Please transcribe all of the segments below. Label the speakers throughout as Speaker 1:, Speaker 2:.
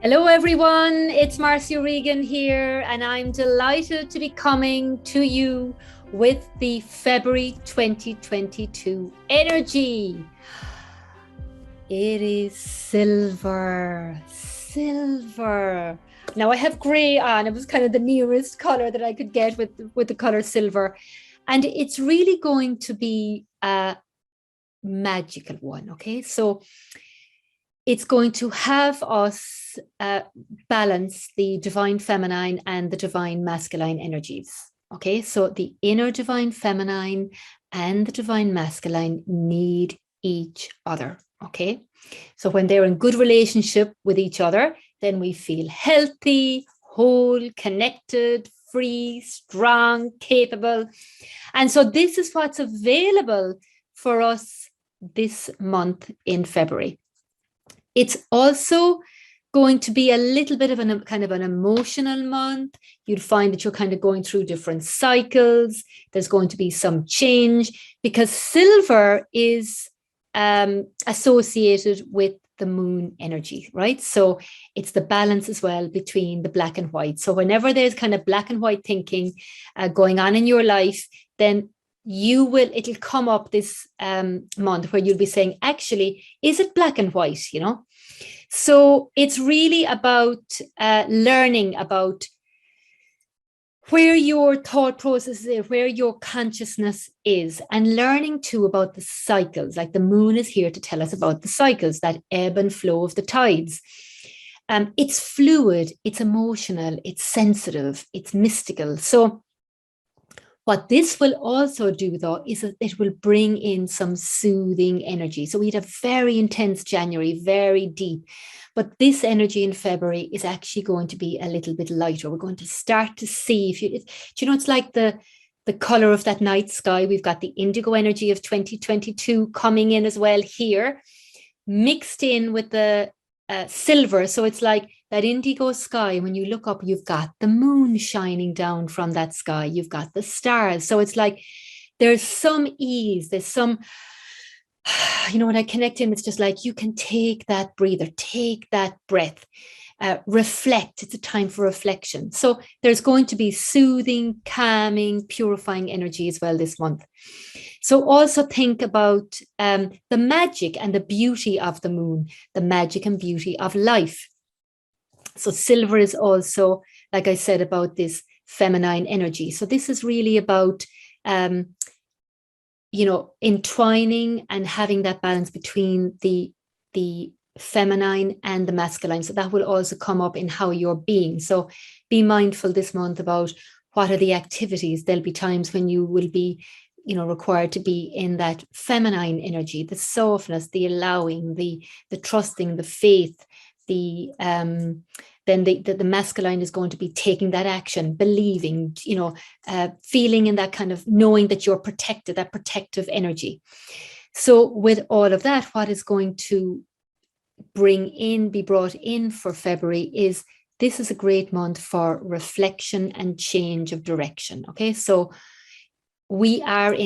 Speaker 1: Hello everyone, it's Marcia Regan here, and I'm delighted to be coming to you with the February 2022 energy. It is silver. Now I have grey on. It was kind of the nearest color that I could get with the color silver. And it's really going to be a magical one, okay? So it's going to have us balance the divine feminine and the divine masculine energies. Okay, so the inner divine feminine and the divine masculine need each other. Okay, so when they're in good relationship with each other, then we feel healthy, whole, connected, free, strong, capable. And so this is what's available for us this month in February. It's also going to be a little bit of an kind of an emotional month. You'd find that you're kind of going through different cycles. There's going to be some change because silver is associated with the moon energy, right? So it's the balance as well between the black and white. So whenever there's kind of black and white thinking going on in your life, then it'll come up this month where you'll be saying, actually, is it black and white, you know? So it's really about learning about where your thought process is, where your consciousness is, and learning too about the cycles. Like the moon is here to tell us about the cycles, that ebb and flow of the tides. It's fluid, it's emotional, it's sensitive, it's mystical. So what this will also do, though, is that it will bring in some soothing energy. So we had a very intense January, very deep. But this energy in February is actually going to be a little bit lighter. We're going to start to see, it's like the color of that night sky. We've got the indigo energy of 2022 coming in as well here, mixed in with the silver. So it's like that indigo sky. When you look up, you've got the moon shining down from that sky. You've got the stars. So it's like there's some ease. There's some, when I connect in, it's just like you can take that breather, take that breath, reflect. It's a time for reflection. So there's going to be soothing, calming, purifying energy as well this month. So also think about the magic and the beauty of the moon, the magic and beauty of life. So silver is also, like I said, about this feminine energy. So this is really about, entwining and having that balance between the feminine and the masculine. So that will also come up in how you're being. So be mindful this month about what are the activities. There'll be times when you will be required to be in that feminine energy, the softness, the allowing, the trusting, the faith, then the masculine is going to be taking that action, believing, feeling in that kind of knowing that you're protected, that protective energy. So with all of that, what is going to be brought in for February is this is a great month for reflection and change of direction. Okay, so we are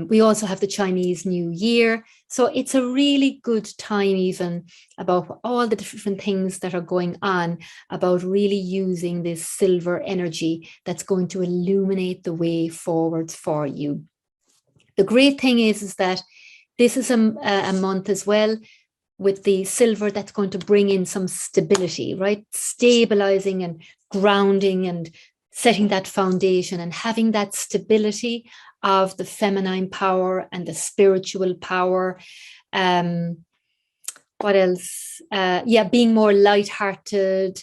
Speaker 1: we also have the Chinese New Year. So it's a really good time even about all the different things that are going on, about really using this silver energy that's going to illuminate the way forwards for you. The great thing is that this is a month as well with the silver that's going to bring in some stability, right? Stabilizing and grounding and setting that foundation and having that stability of the feminine power and the spiritual power. What else? Being more lighthearted,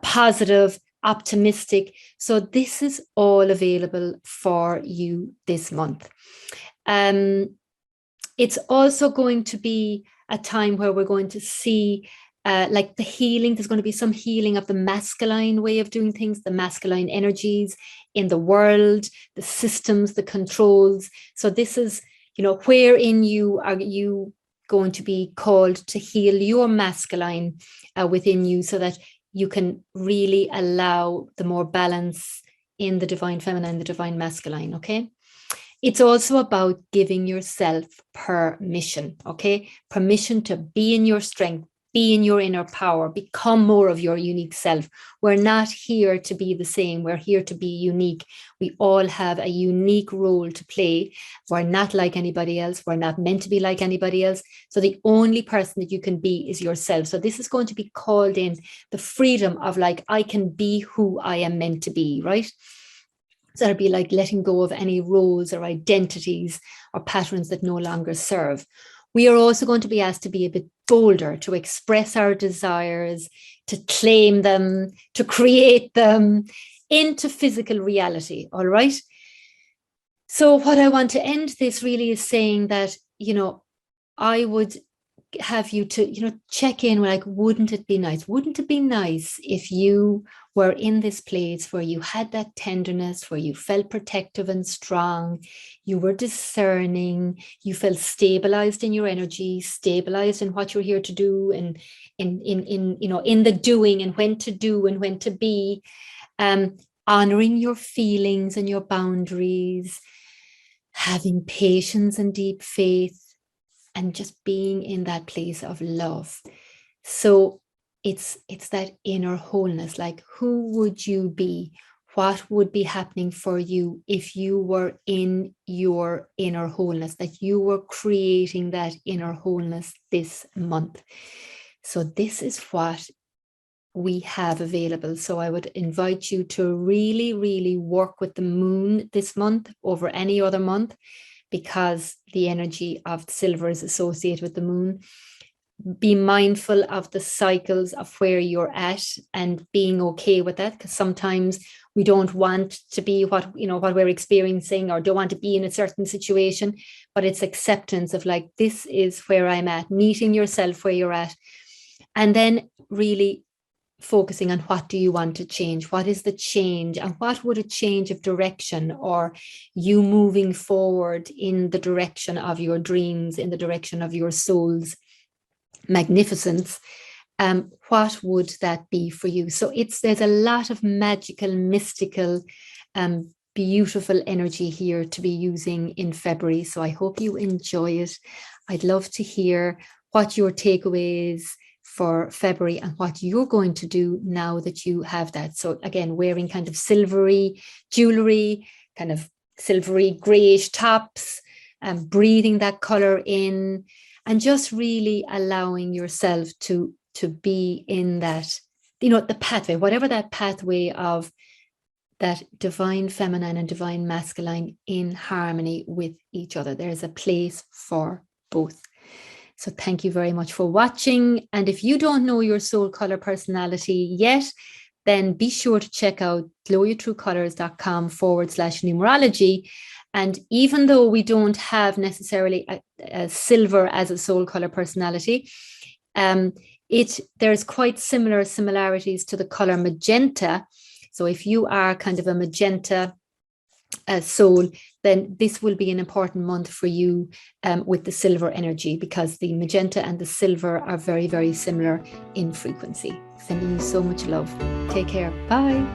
Speaker 1: positive, optimistic. So this is all available for you this month. It's also going to be a time where we're going to see like the healing. There's going to be some healing of the masculine way of doing things, the masculine energies in the world, the systems, the controls. So this is, where in you are you going to be called to heal your masculine within you so that you can really allow the more balance in the divine feminine, the divine masculine, okay? It's also about giving yourself permission, okay? Permission to be in your strength, be in your inner power, become more of your unique self. We're not here to be the same. We're here to be unique. We all have a unique role to play. We're not like anybody else. We're not meant to be like anybody else. So the only person that you can be is yourself. So this is going to be called in the freedom of like, I can be who I am meant to be, right? So that'd be like letting go of any roles or identities or patterns that no longer serve. We are also going to be asked to be a bit bolder, to express our desires, to claim them, to create them into physical reality. All right. So what I want to end this really is saying that, I would have you to, check in, like, wouldn't it be nice? Wouldn't it be nice if you were in this place where you had that tenderness, where you felt protective and strong, you were discerning, you felt stabilized in your energy, stabilized in what you're here to do, and in the doing, and when to do and when to be, honoring your feelings and your boundaries, having patience and deep faith, and just being in that place of love. So it's that inner wholeness. Like, who would you be? What would be happening for you if you were in your inner wholeness, that you were creating that inner wholeness this month? So this is what we have available. So I would invite you to really, really work with the moon this month over any other month, because the energy of silver is associated with the moon. Be mindful of the cycles of where you're at and being okay with that, because sometimes we don't want to be what we're experiencing, or don't want to be in a certain situation, but it's acceptance of like, this is where I'm at, meeting yourself where you're at, and then really focusing on what do you want to change? What is the change? And what would a change of direction, or you moving forward in the direction of your dreams, in the direction of your soul's magnificence, what would that be for you? So there's a lot of magical, mystical, beautiful energy here to be using in February. So I hope you enjoy it. I'd love to hear what your takeaway is for February and what you're going to do now that you have that. So again, wearing kind of silvery jewelry, kind of silvery grayish tops, breathing that color in, and just really allowing yourself to be in that, the pathway, whatever that pathway of that divine feminine and divine masculine in harmony with each other. There's a place for both. So thank you very much for watching. And if you don't know your soul color personality yet, then be sure to check out glowyourtruecolors.com/numerology. And even though we don't have necessarily a silver as a soul color personality, there's quite similarities to the color magenta. So if you are kind of a magenta soul, then this will be an important month for you with the silver energy, because the magenta and the silver are very, very similar in frequency. Sending you so much love. Take care. Bye.